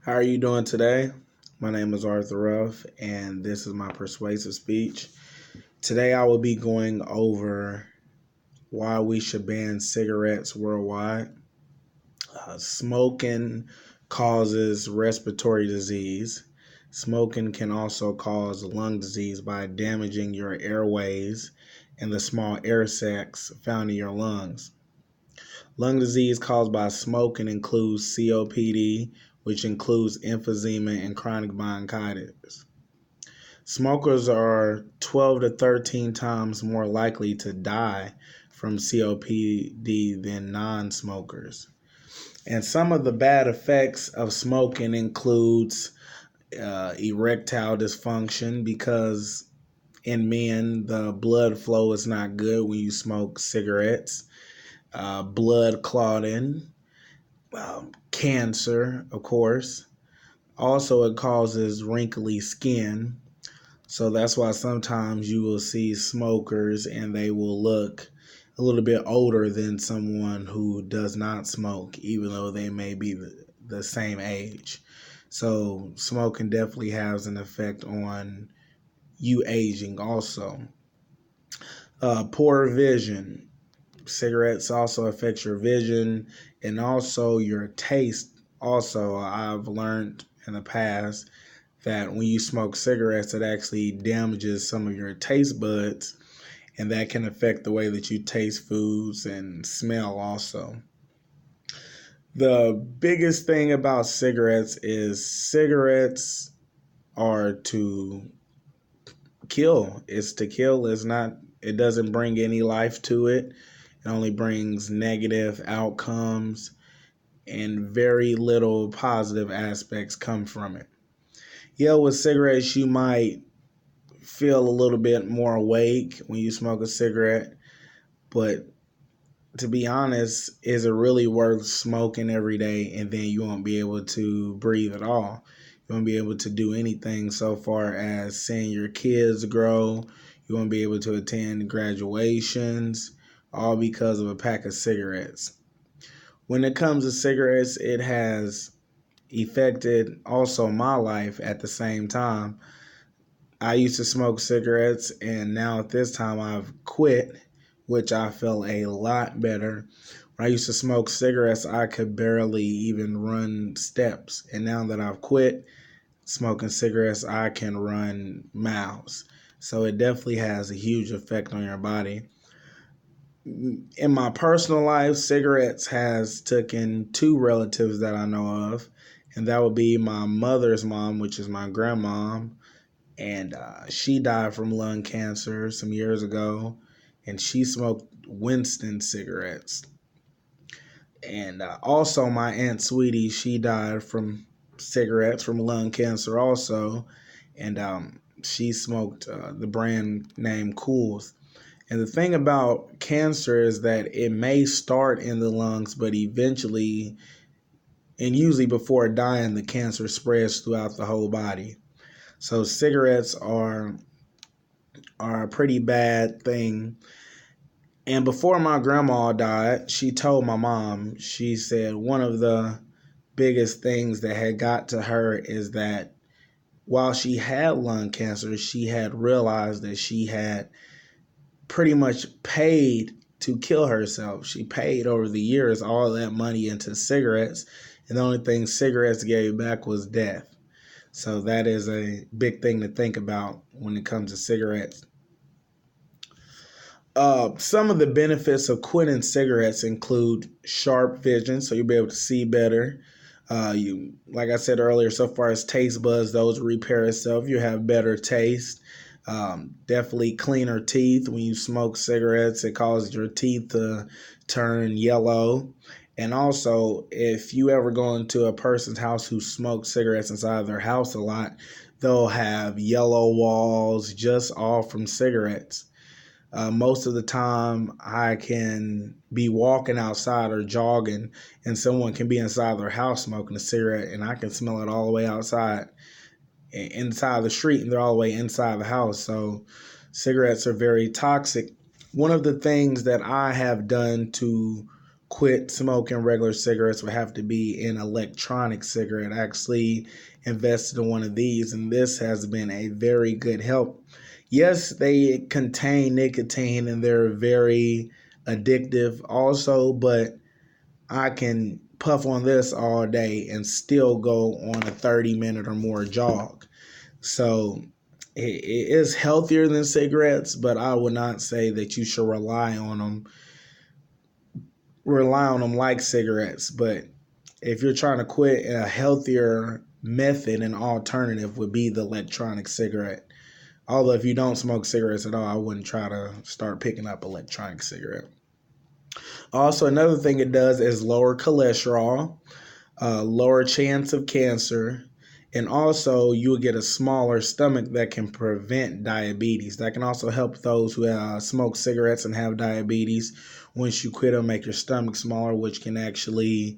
How are you doing today? My name is Arthur Ruff, and this is my persuasive speech. Today, I will be going over why we should ban cigarettes worldwide. Smoking causes respiratory disease. Smoking can also cause lung disease by damaging your airways and the small air sacs found in your lungs. Lung disease caused by smoking includes COPD, which includes emphysema and chronic bronchitis. Smokers are 12 to 13 times more likely to die from COPD than non-smokers. And some of the bad effects of smoking includes erectile dysfunction because in men the blood flow is not good when you smoke cigarettes. Blood clotting, cancer, of course. Also, it causes wrinkly skin. So that's why sometimes you will see smokers and they will look a little bit older than someone who does not smoke, even though they may be the same age. So smoking definitely has an effect on you aging also. Poor vision. Cigarettes also affect your vision and also your taste. Also, I've learned in the past that when you smoke cigarettes, it actually damages some of your taste buds, and that can affect the way that you taste foods and smell also. The biggest thing about cigarettes is cigarettes are to kill. It's to kill. It doesn't bring any life to it. It only brings negative outcomes, and very little positive aspects come from it. Yeah, with cigarettes, you might feel a little bit more awake when you smoke a cigarette, but to be honest, is it really worth smoking every day and then you won't be able to breathe at all? You won't be able to do anything so far as seeing your kids grow. You won't be able to attend graduations, all because of a pack of cigarettes. When it comes to cigarettes, it has affected also my life at the same time. I used to smoke cigarettes, and now at this time I've quit, which I feel a lot better. When I used to smoke cigarettes, I could barely even run steps. And now that I've quit smoking cigarettes, I can run miles. So it definitely has a huge effect on your body. In my personal life, cigarettes has taken two relatives that I know of, and that would be my mother's mom, which is my grandma, and she died from lung cancer some years ago, and she smoked Winston cigarettes. And also my Aunt Sweetie, she died from cigarettes from lung cancer also, and she smoked the brand name Cools. And the thing about cancer is that it may start in the lungs, but eventually, and usually before dying, the cancer spreads throughout the whole body. So cigarettes are a pretty bad thing. And before my grandma died, she told my mom, she said one of the biggest things that had got to her is that while she had lung cancer, she had realized that she had pretty much paid to kill herself. She paid over the years all that money into cigarettes, and the only thing cigarettes gave back was death. So that is a big thing to think about when it comes to cigarettes. Some of the benefits of quitting cigarettes include sharp vision, so you'll be able to see better. Like I said earlier, so far as taste buds, those repair itself. You have better taste. Definitely cleaner teeth. When you smoke cigarettes, it causes your teeth to turn yellow. And also, if you ever go into a person's house who smokes cigarettes inside their house a lot, they'll have yellow walls just all from cigarettes. Most of the time, I can be walking outside or jogging, and someone can be inside their house smoking a cigarette, and I can smell it all the way outside, inside the street, and they're all the way inside the house. So cigarettes are very toxic. One of the things that I have done to quit smoking regular cigarettes would have to be an electronic cigarette. I actually invested in one of these, and this has been a very good help. Yes, they contain nicotine and they're very addictive also, but I can puff on this all day and still go on a 30-minute or more jog. So it is healthier than cigarettes, but I would not say that you should rely on them like cigarettes. But if you're trying to quit, a healthier method and alternative would be the electronic cigarette. Although if you don't smoke cigarettes at all, I wouldn't try to start picking up electronic cigarette. Also, another thing it does is lower cholesterol, lower chance of cancer, and also you will get a smaller stomach that can prevent diabetes. That can also help those who smoke cigarettes and have diabetes. Once you quit them, make your stomach smaller, which can actually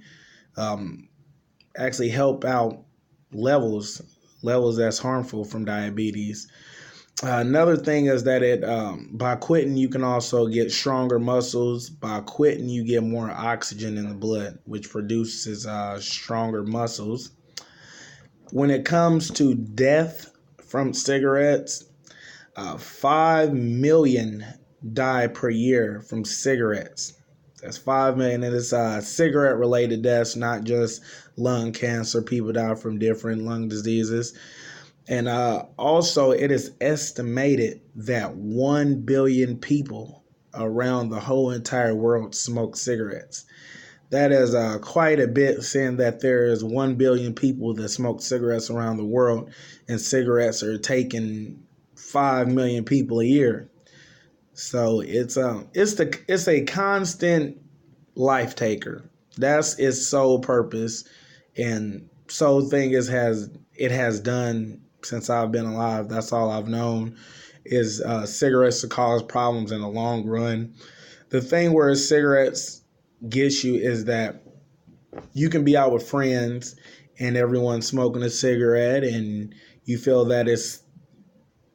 help out levels that's harmful from diabetes. Another thing is that by quitting, you can also get stronger muscles. By quitting, you get more oxygen in the blood, which produces stronger muscles. When it comes to death from cigarettes, 5 million die per year from cigarettes. That's 5 million, and it's cigarette-related deaths, not just lung cancer. People die from different lung diseases. And also, it is estimated that 1 billion people around the whole entire world smoke cigarettes. That is quite a bit, saying that there is 1 billion people that smoke cigarettes around the world, and cigarettes are taking 5 million people a year. So it's a constant life taker. That's its sole purpose, and sole thing it has done since I've been alive. That's all I've known is cigarettes to cause problems in the long run. The thing where cigarettes gets you is that you can be out with friends and everyone's smoking a cigarette and you feel that it's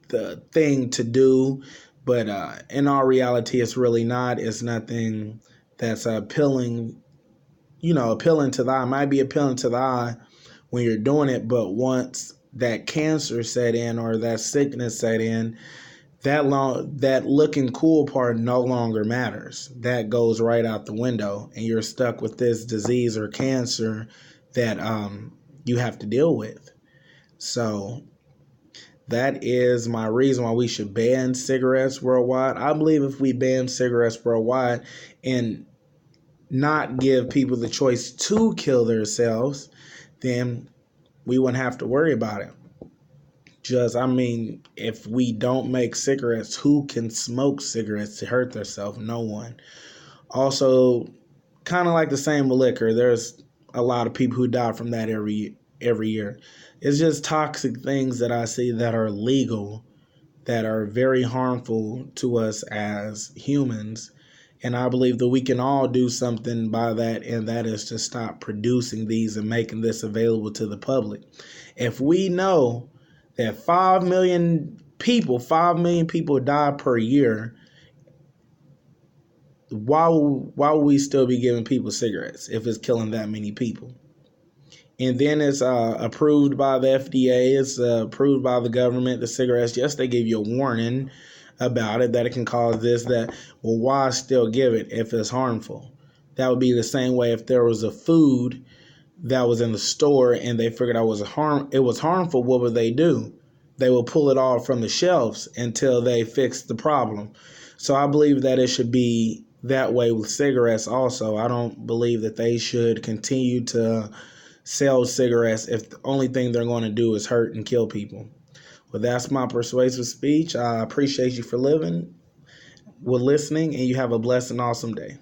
the thing to do, but in all reality, it's really not. It's nothing that's appealing to the eye. It might be appealing to the eye when you're doing it, but once that cancer set in or that sickness set in, that looking cool part no longer matters. That goes right out the window, and you're stuck with this disease or cancer that you have to deal with. So that is my reason why we should ban cigarettes worldwide. I believe if we ban cigarettes worldwide and not give people the choice to kill themselves, then we wouldn't have to worry about it. If we don't make cigarettes, who can smoke cigarettes to hurt themselves? No one. Also, kind of like the same with liquor, there's a lot of people who die from that every year. It's just toxic things that I see that are legal, that are very harmful to us as humans. And I believe that we can all do something by that, and that is to stop producing these and making this available to the public. If we know that 5 million people die per year, why would we still be giving people cigarettes if it's killing that many people? And then it's approved by the FDA, it's approved by the government, the cigarettes. Yes, they give you a warning about it, that it can cause this, that. Well, why still give it if it's harmful? That would be the same way if there was a food that was in the store and they figured it was harmful, what would they do? They will pull it all from the shelves until they fix the problem. So I believe that it should be that way with cigarettes also. I don't believe that they should continue to sell cigarettes if the only thing they're going to do is hurt and kill people. Well, that's my persuasive speech. I appreciate you for listening, and you have a blessed and awesome day.